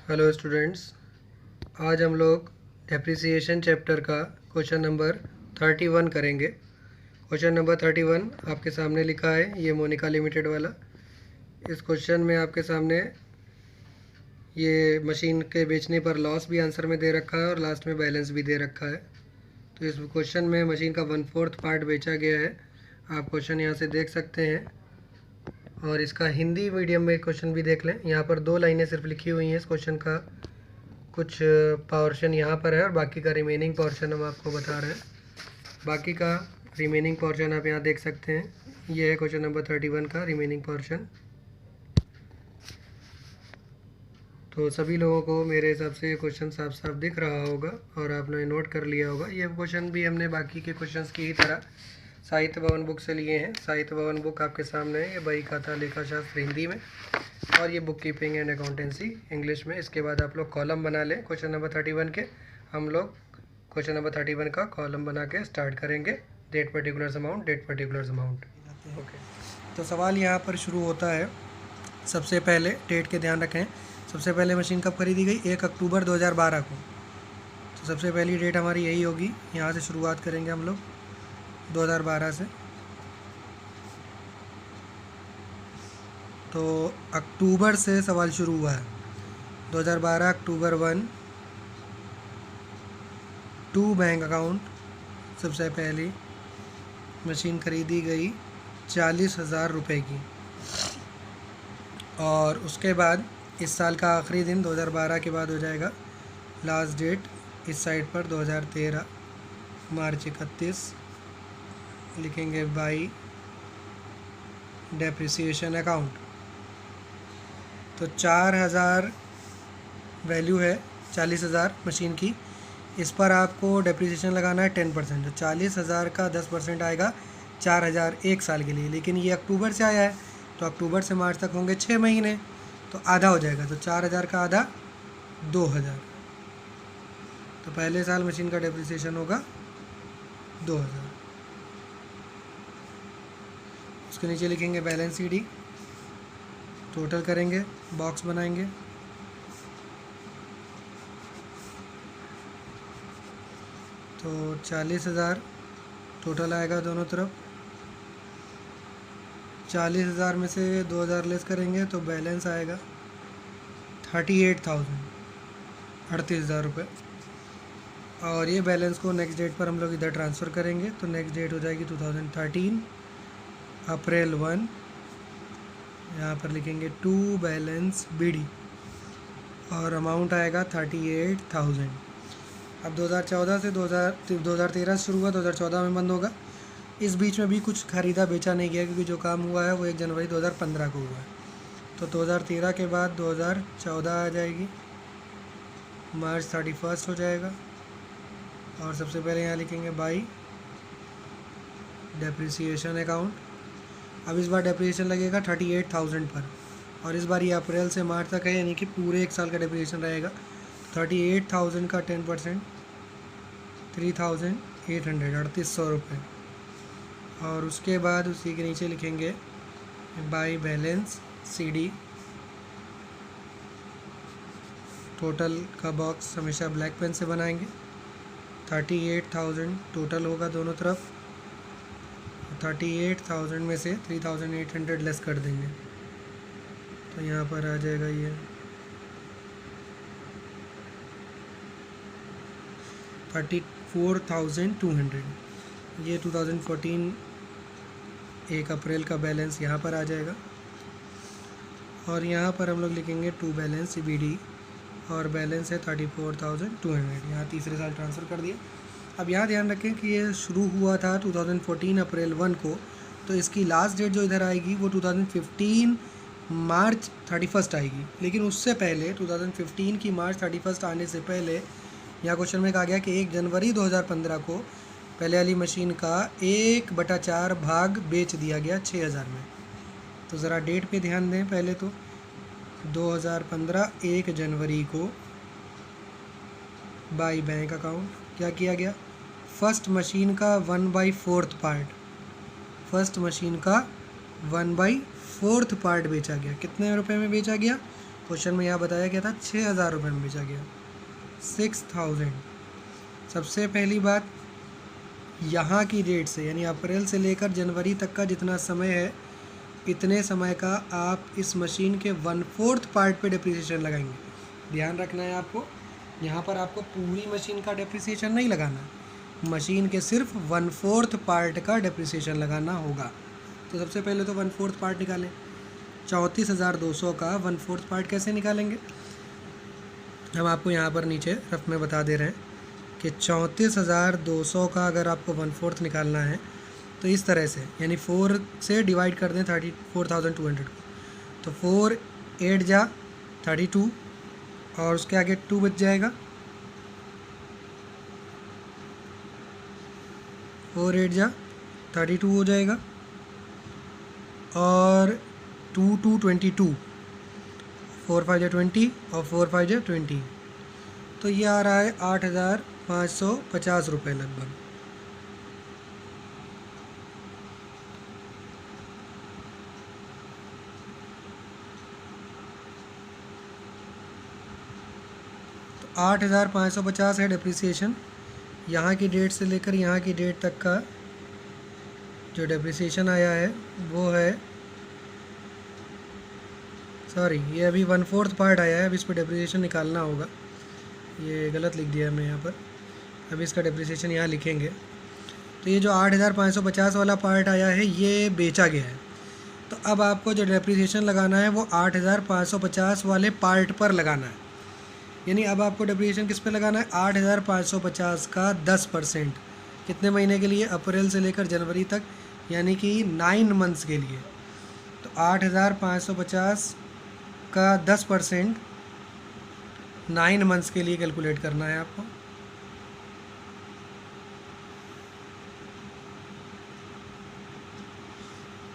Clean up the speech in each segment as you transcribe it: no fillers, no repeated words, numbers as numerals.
Hello students, आज हम लोग डेप्रिसिएशन चैप्टर का क्वेश्चन नंबर 31 करेंगे। क्वेश्चन नंबर 31 आपके सामने लिखा है, ये मोनिका लिमिटेड वाला। इस क्वेश्चन में आपके सामने ये मशीन के बेचने पर लॉस भी आंसर में दे रखा है और लास्ट में बैलेंस भी दे रखा है। तो इस क्वेश्चन में मशीन का 1/4 पार्ट बेचा गया है। आप क्वेश्चन यहाँ से देख सकते हैं और इसका हिंदी मीडियम में क्वेश्चन भी देख लें। यहाँ पर 2 लाइनें सिर्फ लिखी हुई हैं। इस क्वेश्चन का कुछ पोर्शन यहाँ पर है और बाकी का रिमेनिंग पोर्शन हम आपको बता रहे हैं। बाकी का रिमेनिंग पोर्शन आप यहाँ देख सकते हैं। ये है क्वेश्चन नंबर 31 का रिमेनिंग पोर्शन। तो सभी लोगों को मेरे हिसाब से ये क्वेश्चन साफ साफ दिख रहा होगा और आपने नोट कर लिया होगा। ये क्वेश्चन भी हमने बाकी के क्वेश्चंस की ही तरह साहित्य भवन बुक से लिए हैं। साहित्य भवन बुक आपके सामने है। ये बही खाता लेखा शास्त्र हिंदी में और ये book keeping and accountancy English में। इसके बाद आप लोग कॉलम बना लें। क्वेश्चन नंबर 31 के हम लोग क्वेश्चन नंबर 31 का कॉलम बना के स्टार्ट करेंगे। Date particulars amount, date particulars amount. Okay, तो सवाल यहाँ पर शुरू होता है। सबसे पहले डेट के ध्यान रखें। सबसे पहले मशीन कब खरीदी गई? 1 अक्टूबर 2012 को। तो सबसे पहली डेट हमारी यही होगी। यहाँ से शुरुआत करेंगे हम लोग 2012 से। तो अक्टूबर से सवाल शुरू हुआ है। 2012 अक्टूबर 1 टू बैंक अकाउंट। सबसे पहली मशीन खरीदी गई 40,000 रुपये की और उसके बाद इस साल का आखिरी दिन 2012 के बाद हो जाएगा। लास्ट डेट इस साइड पर 2013 मार्च 31 लिखेंगे बाई डेप्रिसिएशन अकाउंट। तो 4,000 वैल्यू है 40,000 मशीन की। इस पर आपको डेप्रिसिएशन लगाना है 10%। तो 40,000 का 10% आएगा 4,000 एक साल के लिए। लेकिन ये अक्टूबर से आया है तो अक्टूबर से मार्च तक होंगे 6 महीने, तो आधा हो जाएगा। तो 4,000 का आधा 2,000। तो पहले साल मशीन का डेप्रिसिएशन होगा 2,000। उसके नीचे लिखेंगे बैलेंस शीट। टोटल करेंगे, बॉक्स बनाएंगे। तो 40,000 टोटल आएगा दोनों तरफ। 40,000 में से 2,000 लेस करेंगे तो बैलेंस आएगा 38,000, 38,000 रुपये। और ये बैलेंस को नेक्स्ट डेट पर हम लोग इधर ट्रांसफ़र करेंगे। तो नेक्स्ट डेट हो जाएगी 2013 अप्रैल 1। यहाँ पर लिखेंगे टू बैलेंस BD और अमाउंट आएगा 38,000। अब 2014 से 2013 से शुरू हुआ, 2014 में बंद होगा। इस बीच में भी कुछ ख़रीदा बेचा नहीं गया क्योंकि जो काम हुआ है वो 1 जनवरी 2015 को हुआ है। तो 2013 के बाद 2014 आ जाएगी, मार्च 31 हो जाएगा। और सबसे पहले यहाँ लिखेंगे बाई डेप्रिसिएशन अकाउंट। अब इस बार डेप्रिसिएशन लगेगा 38,000 पर और इस बार ये अप्रैल से मार्च तक है, यानी कि पूरे 1 साल का डेप्रिसिएशन रहेगा। 38,000 का 10% 3,800, 3,800 रुपये। और उसके बाद उसी के नीचे लिखेंगे बाई बैलेंस CD। टोटल का बॉक्स हमेशा ब्लैक पेन से बनाएंगे। 38,000 टोटल होगा दोनों तरफ। 38,000 में से 3,800 लेस कर देंगे तो यहाँ पर आ जाएगा ये 34,200। ये 2014 1 अप्रैल का बैलेंस यहाँ पर आ जाएगा। और यहाँ पर हम लोग लिखेंगे टू बैलेंस BD और बैलेंस है 34,200। यहाँ तीसरे साल ट्रांसफ़र कर दिया। अब यहाँ ध्यान रखें कि ये शुरू हुआ था 2014 अप्रैल 1 को, तो इसकी लास्ट डेट जो इधर आएगी वो 2015 मार्च 31 आएगी। लेकिन उससे पहले 2015 की मार्च 31 आने से पहले यहाँ क्वेश्चन में कहा गया कि 1 जनवरी 2015 को पहले वाली मशीन का 1/4 भाग बेच दिया गया 6,000 में। तो ज़रा डेट पे ध्यान दें। पहले तो 2015 1 जनवरी को बाई बैंक अकाउंट क्या किया गया? फर्स्ट मशीन का 1/4 पार्ट, फर्स्ट मशीन का 1/4 पार्ट बेचा गया। कितने रुपए में बेचा गया? क्वेश्चन में यहाँ बताया गया था 6,000 रुपये में बेचा गया, 6,000। सबसे पहली बात, यहाँ की डेट से यानी अप्रैल से लेकर जनवरी तक का जितना समय है, इतने समय का आप इस मशीन के 1/4 पार्ट पे डिप्रिसिएशन लगाएंगे। ध्यान रखना है आपको, यहाँ पर आपको पूरी मशीन का डिप्रिसिएशन नहीं लगाना है, मशीन के सिर्फ 1/4 पार्ट का डिप्रिसिएशन लगाना होगा। तो सबसे पहले तो 1/4 पार्ट निकालें। 34,200 का 1/4 पार्ट कैसे निकालेंगे, हम आपको यहाँ पर नीचे रफ में बता दे रहे हैं कि 34,200 का अगर आपको 1/4 निकालना है तो इस तरह से, यानी 4 से डिवाइड कर दें 34,200 को, तो 4 8 जा 32 और उसके आगे 2 बच जाएगा, 4 8 जा 32 हो जाएगा, और 2 2 22, 4 5 जा 20 और 4 5 जा 20, तो ये आ रहा है 8,550 रुपये लगभग। तो 8,550 है डिप्रिसिएशन। यहाँ की डेट से लेकर यहाँ की डेट तक का जो डिप्रिसिएशन आया है वो है, सॉरी ये अभी 1/4 पार्ट आया है, अभी इस पर डिप्रिसिएशन निकालना होगा, ये गलत लिख दिया हमने यहाँ पर, अभी इसका डिप्रिसिएशन यहाँ लिखेंगे। तो ये जो 8,550 वाला पार्ट आया है ये बेचा गया है, तो अब आपको जो डिप्रिसिएशन लगाना है वो 8,550 वाले पार्ट पर लगाना है। यानी अब आपको डिप्रिसिएशन किस पे लगाना है, 8,550 का 10%, कितने महीने के लिए, अप्रैल से लेकर जनवरी तक, यानी कि 9 मंथ्स के लिए। तो 8,550 का 10% 9 मंथ्स के लिए कैलकुलेट करना है आपको।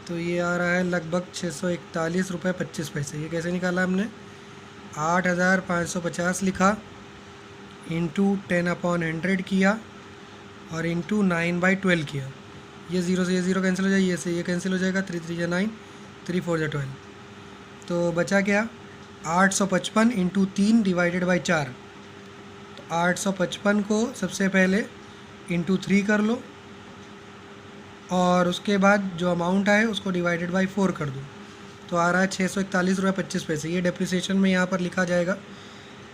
तो ये आ रहा है लगभग 641 रुपये 25 पैसे। ये कैसे निकाला हमने, 8,550 लिखा, इंटू 10/100 किया और इंटू 9/12 किया। ये 0 से ये 0 कैंसिल हो जाए, ये से ये कैंसिल हो जाएगा, 3 3 जा 9, 3 4 जा 12, तो बचा क्या 855 इंटू 3 डिवाइडेड बाई 4। तो 855 को सबसे पहले इंटू 3 कर लो और उसके बाद जो अमाउंट आए उसको डिवाइडेड बाई 4 कर दो, तो आ रहा है 641 रुपये 25 पैसे। ये डिप्रिसिएशन में यहाँ पर लिखा जाएगा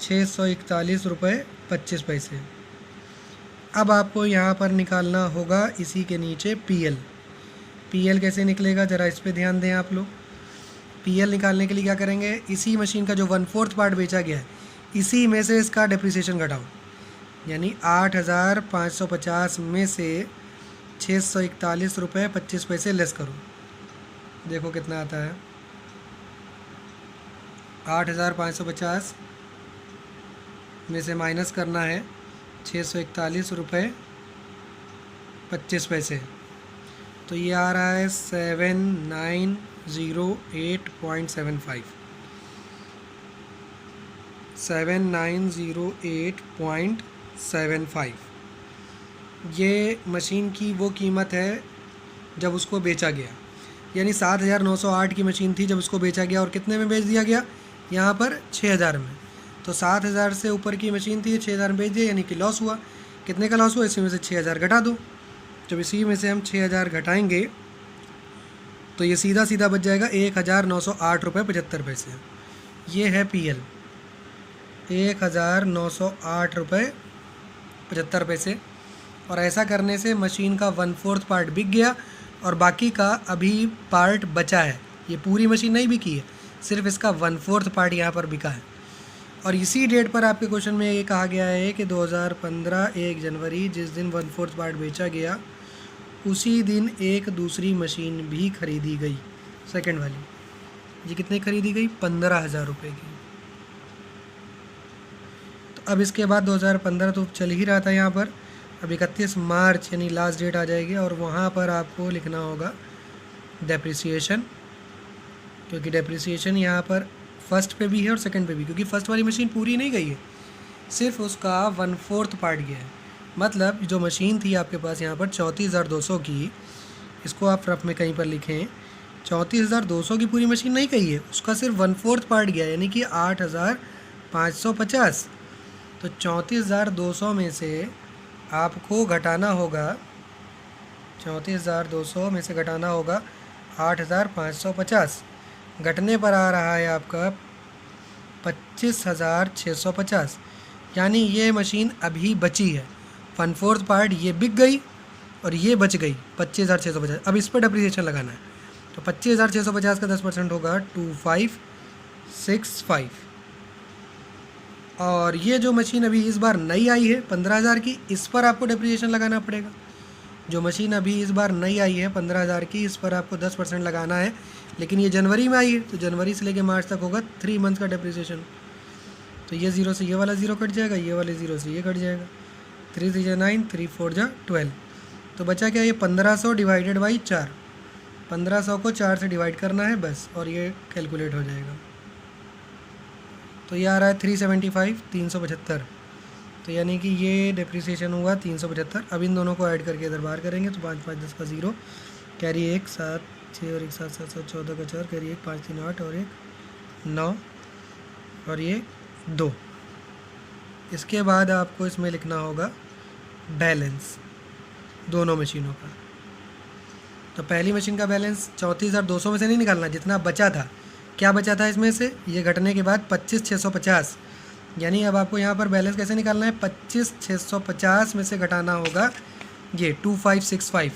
641 रुपये 25 पैसे। अब आपको यहाँ पर निकालना होगा इसी के नीचे पीएल। पीएल कैसे निकलेगा ज़रा इस पे ध्यान दें आप लोग। पीएल निकालने के लिए क्या करेंगे, इसी मशीन का जो 1/4 पार्ट बेचा गया है इसी में से इसका डिप्रिसिएशन घटाओ, यानी 8,550 में से 641 रुपये 25 पैसे लेस करो, देखो कितना आता है। 8,550 में से माइनस करना है 641 रुपये 25 पैसे, तो ये आ रहा है 7908.75, 7908.75। ये मशीन की वो कीमत है जब उसको बेचा गया, यानी 7,908 की मशीन थी जब उसको बेचा गया, और कितने में बेच दिया गया, यहाँ पर 6,000 में। तो 7,000 से ऊपर की मशीन थी, 6,000 में बेच दिया, यानी कि लॉस हुआ। कितने का लॉस हुआ, इसी में से 6,000 घटा दो। जब इसी में से हम 6,000 घटाएंगे तो ये सीधा सीधा बच जाएगा 1,908 रुपये 75 पैसे। ये है पीएल, 1,908 रुपये 75 पैसे। और ऐसा करने से मशीन का 1/4 पार्ट बिक गया और बाकी का अभी पार्ट बचा है। ये पूरी मशीन नहीं बिकी है, सिर्फ इसका 1/4 पार्ट यहाँ पर बिका है। और इसी डेट पर आपके क्वेश्चन में ये कहा गया है कि 2015 1 जनवरी जिस दिन 1/4 पार्ट बेचा गया उसी दिन एक दूसरी मशीन भी खरीदी गई, सेकंड वाली। ये कितने खरीदी गई, 15,000 रुपये की। तो अब इसके बाद 2015 तो चल ही रहा था यहाँ पर, अब 31 मार्च यानी लास्ट डेट आ जाएगी और वहाँ पर आपको लिखना होगा डेप्रिसिएशन, क्योंकि डेप्रिसिएशन यहाँ पर फर्स्ट पे भी है और सेकंड पे भी, क्योंकि फ़र्स्ट वाली मशीन पूरी नहीं गई है, सिर्फ उसका 1/4 पार्ट गया है। मतलब जो मशीन थी आपके पास यहाँ पर 34,200 की, इसको आप रफ में कहीं पर लिखें 34,200 की पूरी मशीन नहीं गई है, उसका सिर्फ 1/4 पार्ट गया, यानी कि 8,550। तो 34,200 में से आपको घटाना होगा, 34,200 में से घटाना होगा 8,550। घटने पर आ रहा है आपका 25,650, यानी ये मशीन अभी बची है। 1/4 पार्ट ये बिक गई और ये बच गई 25,650। अब इस पर डेप्रिसिएशन लगाना है, तो 25,650 का 10% होगा 2,565। और ये जो मशीन अभी इस बार नई आई है 15,000 की, इस पर आपको डेप्रिसिएशन लगाना पड़ेगा। जो मशीन अभी इस बार नई आई है 15,000 की, इस पर आपको 10% लगाना है। लेकिन ये जनवरी में आई है, तो जनवरी से लेकर मार्च तक होगा 3 मंथ का डेप्रिसिएशन। तो ये 0 से ये वाला 0 कट जाएगा, ये वाले 0 से ये कट जाएगा। 3 3 9, 3 4 12। तो बचा क्या, ये 1500 डिवाइडेड बाई 4। 1500 को 4 से डिवाइड करना है बस, और ये कैलकुलेट हो जाएगा। तो ये आ रहा है 375, 375। तो यानी कि ये डेप्रिसिएशन हुआ 375। अब इन दोनों को ऐड करके इधर बाहर करेंगे, तो 5 5 10 का 0, कैरी 1 7 6 और 1 7 7 7 14 का 4, कैरी 1 5 3 8 और 1 9 और ये 2। इसके बाद आपको इसमें लिखना होगा बैलेंस दोनों मशीनों का। तो पहली मशीन का बैलेंस 34,200 में से नहीं निकालना, जितना बचा था। क्या बचा था इसमें से, ये घटने के बाद 25,650। यानी अब आपको यहाँ पर बैलेंस कैसे निकालना है, 25,650 में से घटाना होगा ये 2,565।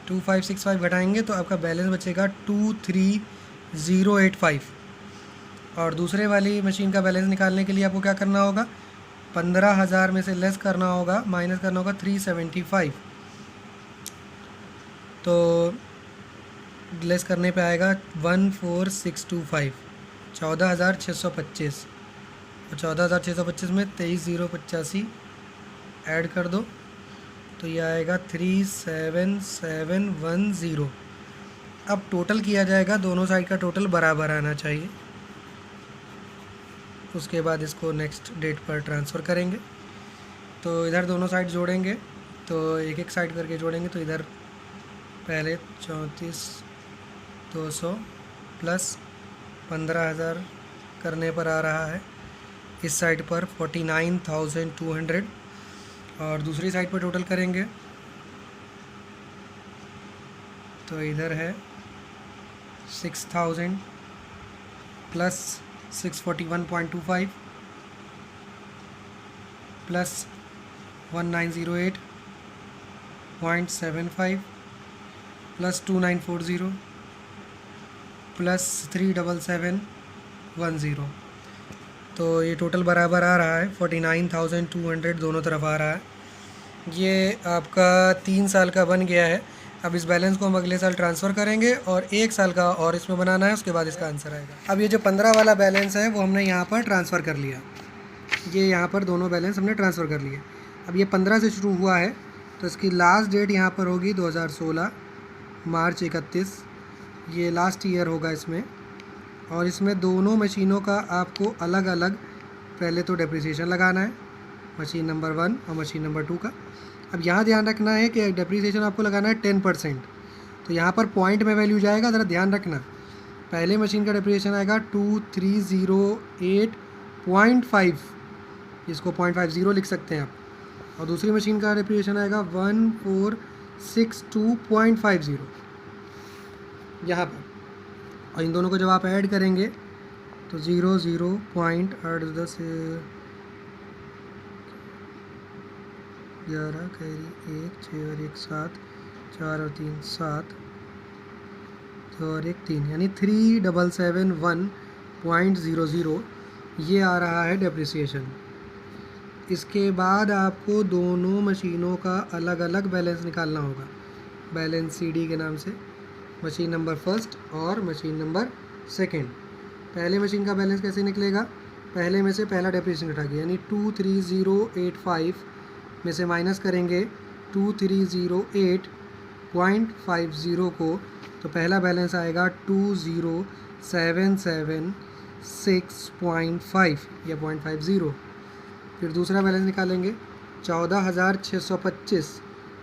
2,565 घटाएंगे तो आपका बैलेंस बचेगा 23,085। और दूसरे वाली मशीन का बैलेंस निकालने के लिए आपको क्या करना होगा, 15,000 में से लेस करना होगा, माइनस करना होगा 375। तो लेस करने पे आएगा 14,625, 14,625। और 14,625 में 23,085 ऐड कर दो, तो ये आएगा 37,710। अब टोटल किया जाएगा, दोनों साइड का टोटल बराबर आना चाहिए। उसके बाद इसको नेक्स्ट डेट पर ट्रांसफ़र करेंगे। तो इधर दोनों साइड जोड़ेंगे, तो एक एक साइड करके जोड़ेंगे। तो इधर पहले 34,200 प्लस 15,000 करने पर आ रहा है। इस साइड पर 49,200 और दूसरी साइड पर टोटल करेंगे तो इधर है 6,000 प्लस 641.25 प्लस 1908.75 प्लस 2940 प्लस 37710। तो ये टोटल बराबर आ रहा है 49,200, दोनों तरफ आ रहा है। ये आपका 3 साल का बन गया है। अब इस बैलेंस को हम अगले साल ट्रांसफ़र करेंगे और 1 साल का और इसमें बनाना है, उसके बाद इसका आंसर आएगा। अब ये जो 15 वाला बैलेंस है वो हमने यहाँ पर ट्रांसफ़र कर लिया। ये यहाँ पर दोनों बैलेंस हमने ट्रांसफ़र कर लिए। अब ये 15 से शुरू हुआ है, तो इसकी लास्ट डेट यहाँ पर होगी 2016 मार्च 31। ये लास्ट ईयर होगा इसमें। और इसमें दोनों मशीनों का आपको अलग अलग पहले तो डेप्रिसिएशन लगाना है, मशीन नंबर 1 और मशीन नंबर 2 का। अब यहाँ ध्यान रखना है कि डेप्रिसिएशन आपको लगाना है 10%। तो यहाँ पर पॉइंट में वैल्यू जाएगा, ज़रा ध्यान रखना। पहले मशीन का डेप्रिसिएशन आएगा 2308.5, इसको 0.50 लिख सकते हैं आप। और दूसरी मशीन का डेप्रिसिएशन आएगा 1462.50 यहाँ पर। और इन दोनों को जब आप ऐड करेंगे तो 0.810 11 कैरी 1 6 और 1 7 4 और 3 7 2 और 1 3, यानी 3771.00 ये आ रहा है डेप्रिसिएशन। इसके बाद आपको दोनों मशीनों का अलग अलग बैलेंस निकालना होगा, बैलेंस CD के नाम से, मशीन नंबर 1 और मशीन नंबर 2। पहले मशीन का बैलेंस कैसे निकलेगा, पहले में से पहला डेप्रिसिएशन घटा के, यानी 23,085 में से माइनस करेंगे 2308.50 को, तो पहला बैलेंस आएगा 2776.5 या 0.50। फिर दूसरा बैलेंस निकालेंगे 14,625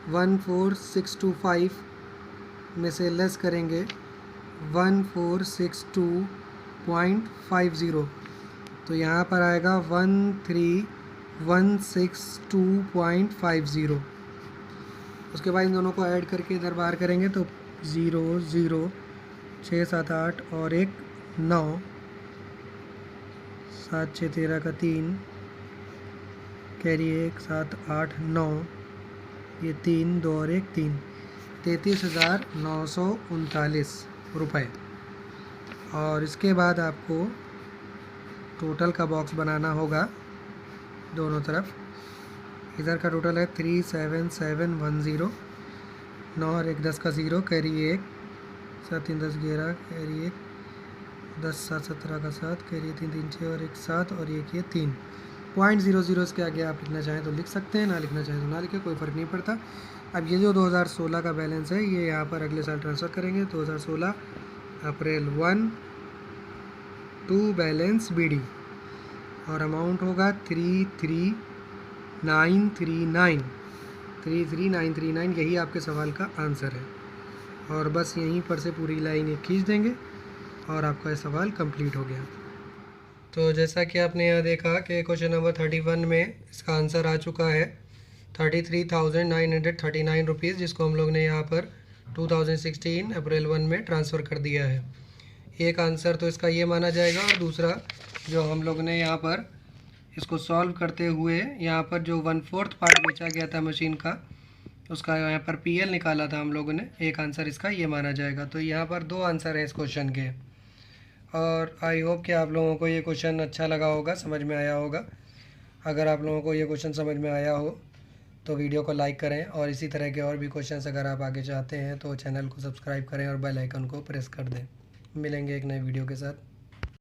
14,625 में से लेस करेंगे 1462.50, तो यहाँ पर आएगा 13162.50। उसके बाद इन दोनों को ऐड करके इधर बाहर करेंगे तो 0 0 6 7 8 और एक 9, 7 6 13 का 3, कैरी 1 7 8 9, ये 3 2 और एक 3, 33,939 रुपये। और इसके बाद आपको टोटल का बॉक्स बनाना होगा दोनों तरफ। इधर का टोटल है 37710, 9 और 1 10 का 0, कैरी 1, 7 3 10 11, कैरी 1, 10 7 17 का 7, कैरी 3 3 6 और 1 7 और एक ये 3.00 इसके आगे आप लिखना चाहें तो लिख सकते हैं, ना लिखना चाहें तो ना लिखें, कोई फ़र्क नहीं पड़ता। अब ये जो 2016 का बैलेंस है ये यहाँ पर अगले साल ट्रांसफ़र करेंगे। 2016 अप्रैल 1 टू बैलेंस BD और अमाउंट होगा 33939, यही आपके सवाल का आंसर है। और बस यहीं पर से पूरी लाइन एक खींच देंगे और आपका ये सवाल कंप्लीट हो गया। तो जैसा कि आपने यहाँ देखा कि क्वेश्चन नंबर 31 में इसका आंसर आ चुका है 33,939 रुपीज़, जिसको हम लोग ने यहाँ पर 2016 अप्रैल 1 में ट्रांसफ़र कर दिया है। एक आंसर तो इसका ये माना जाएगा, और दूसरा जो हम लोग ने यहाँ पर इसको सॉल्व करते हुए यहाँ पर जो 1/4 पार्ट बेचा गया था मशीन का, उसका यहाँ पर PL निकाला था हम लोगों ने, एक आंसर इसका ये माना जाएगा। तो यहाँ पर 2 आंसर हैं इस क्वेश्चन के। और आई होप कि आप लोगों को ये क्वेश्चन अच्छा लगा होगा, समझ में आया होगा। अगर आप लोगों को ये क्वेश्चन समझ में आया हो तो वीडियो को लाइक करें, और इसी तरह के और भी क्वेश्चंस अगर आप आगे चाहते हैं तो चैनल को सब्सक्राइब करें और बेल आइकन को प्रेस कर दें। मिलेंगे एक नए वीडियो के साथ।